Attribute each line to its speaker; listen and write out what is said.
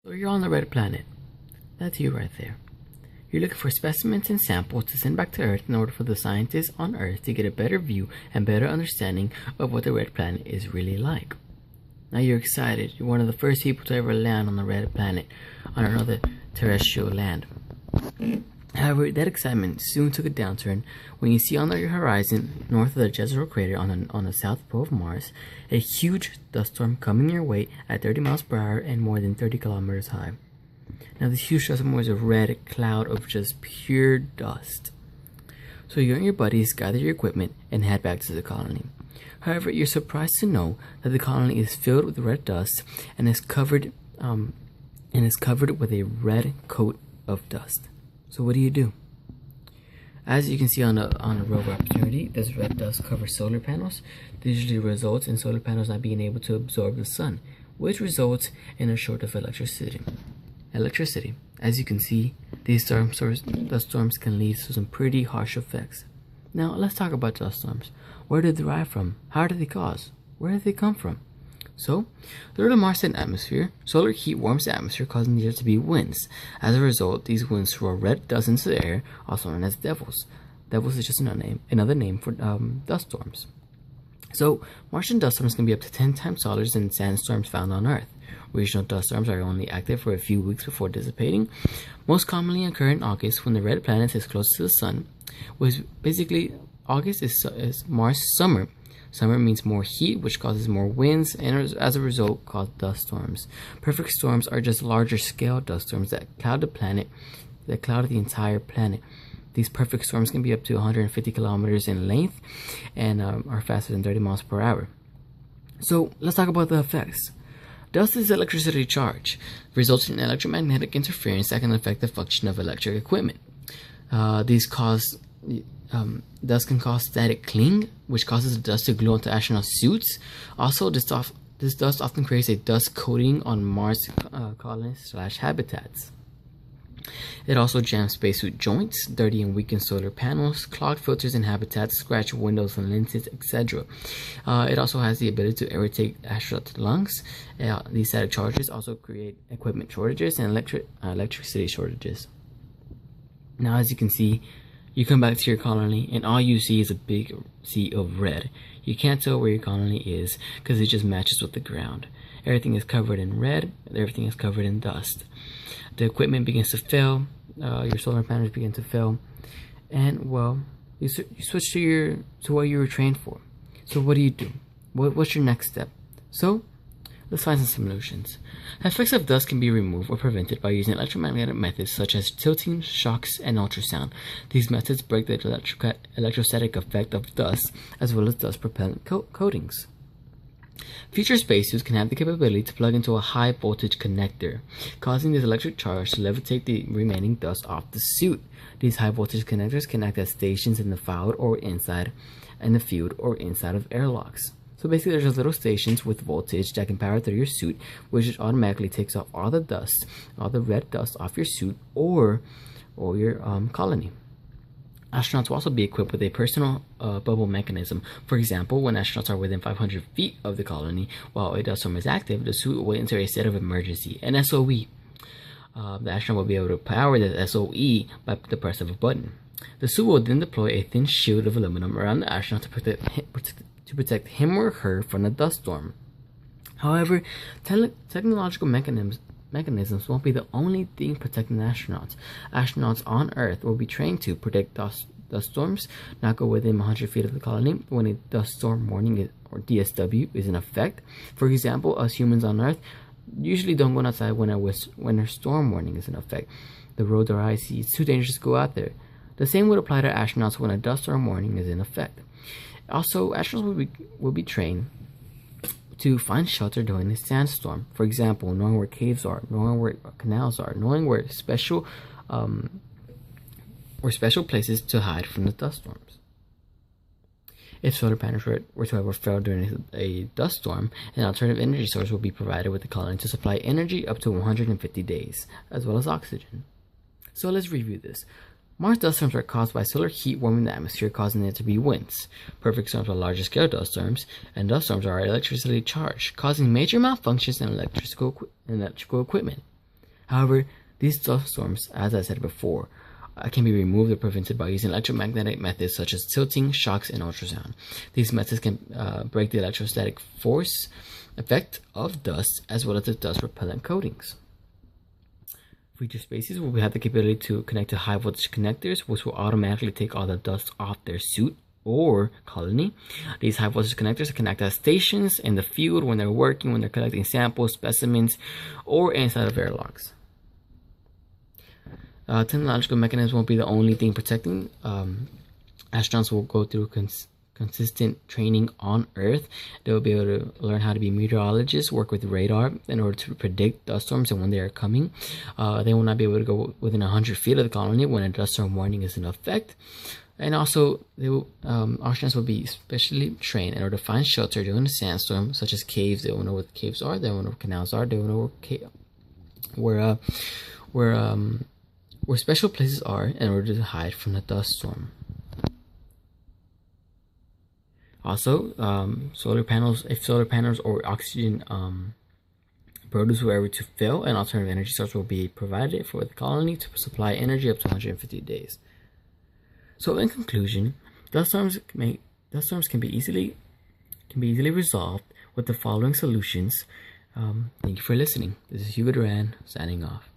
Speaker 1: So you're on the red planet. That's you right there. You're looking for specimens and samples to send back to Earth in order for the scientists on Earth to get a better view and better understanding of what the red planet is really like. Now you're excited. You're one of the first people to ever land on the red planet, on another terrestrial land. However, that excitement soon took a downturn when you see on the horizon, north of the Jezero crater on the south pole of Mars, a huge dust storm coming your way at 30 miles per hour and more than 30 kilometers high. Now this huge dust storm was a red cloud of just pure dust. So you and your buddies gather your equipment and head back to the colony. However, you're surprised to know that the colony is filled with red dust and is covered with a red coat of dust. So what do? As you can see on the rover Opportunity, this red dust covers solar panels. This usually results in solar panels not being able to absorb the sun, which results in a short of electricity. As you can see, these dust storms can lead to some pretty harsh effects. Now let's talk about dust storms. Where do they derive from? How do they cause? Where do they come from? So, through the Martian atmosphere, solar heat warms the atmosphere, causing there to be winds. As a result, these winds throw red dust into the air, also known as devils. Devils is just another name for dust storms. So, Martian dust storms can be up to 10 times taller than sandstorms found on Earth. Regional dust storms are only active for a few weeks before dissipating. Most commonly occur in August when the red planet is close to the sun, which basically August is Mars' summer. Summer means more heat, which causes more winds, and as a result, cause dust storms. Perfect storms are just larger scale dust storms that cloud the entire planet. These perfect storms can be up to 150 kilometers in length and are faster than 30 miles per hour. So let's talk about the effects. Dust is electricity charge, resulting in electromagnetic interference that can affect the function of electric equipment. Dust can cause static cling, which causes the dust to glue onto astronaut suits. Also, this dust often creates a dust coating on Mars colonies/habitats. It also jams spacesuit joints, dirty and weaken solar panels, clog filters in habitats, scratch windows and lenses, etc. It also has the ability to irritate astronauts' lungs. These static charges also create equipment shortages and electricity shortages. Now, as you can see, you come back to your colony and all you see is a big sea of red. You can't tell where your colony is because it just matches with the ground. Everything is covered in red, everything is covered in dust. The equipment begins to fail, your solar panels begin to fail, and well, you switch to what you were trained for. So what do? What's your next step? So let's find some solutions. Effects of dust can be removed or prevented by using electromagnetic methods such as tilting, shocks, and ultrasound. These methods break the electrostatic effect of dust as well as dust propellant coatings. Future spacesuits can have the capability to plug into a high voltage connector, causing this electric charge to levitate the remaining dust off the suit. These high voltage connectors can act as stations in the field or inside of airlocks. So basically there's little stations with voltage that can power through your suit, which automatically takes off all the dust, all the red dust off your suit or your colony. Astronauts will also be equipped with a personal bubble mechanism. For example, when astronauts are within 500 feet of the colony while a dust storm is active, the suit will enter a state of emergency, an SOE. The astronaut will be able to power the SOE by the press of a button. The suit will then deploy a thin shield of aluminum around the astronaut to protect him or her from the dust storm. However, technological mechanisms won't be the only thing protecting astronauts. Astronauts on Earth will be trained to predict dust storms, not go within 100 feet of the colony when a dust storm warning or DSW is in effect. For example, us humans on Earth usually don't go outside when a storm warning is in effect. The roads are icy, it's too dangerous to go out there. The same would apply to astronauts when a dust storm warning is in effect. Also, astronauts will be trained to find shelter during a sandstorm. For example, knowing where caves are, knowing where canals are, knowing where special places to hide from the dust storms. If solar panels were to ever fail during a dust storm, an alternative energy source will be provided with the colony to supply energy up to 150 days, as well as oxygen. So let's review this. Mars dust storms are caused by solar heat warming the atmosphere, causing there to be winds. Perfect storms are larger scale dust storms, and dust storms are electrically charged, causing major malfunctions in electrical equipment. However, these dust storms, as I said before, can be removed or prevented by using electromagnetic methods such as tilting, shocks, and ultrasound. These methods can break the electrostatic force effect of dust as well as the dust repellent coatings. Feature spaces will have the capability to connect to high voltage connectors, which will automatically take all the dust off their suit or colony. These high voltage connectors can act as stations in the field when they're working, when they're collecting samples, specimens, or inside of airlocks. Technological mechanisms won't be the only thing protecting. Astronauts will go through consistent training on Earth. They will be able to learn how to be meteorologists, work with radar in order to predict dust storms and when they are coming. They will not be able to go within 100 feet of the colony when a dust storm warning is in effect. And also, astronauts will be specially trained in order to find shelter during a sandstorm, such as caves. They will know what caves are. They will know what canals are. They will know where special places are in order to hide from the dust storm. Also, solar panels, if solar panels or oxygen produce were ever to fail, an alternative energy source will be provided for the colony to supply energy up to 150 days. So, in conclusion, dust storms can be easily resolved with the following solutions. Thank you for listening. This is Hugo Duran signing off.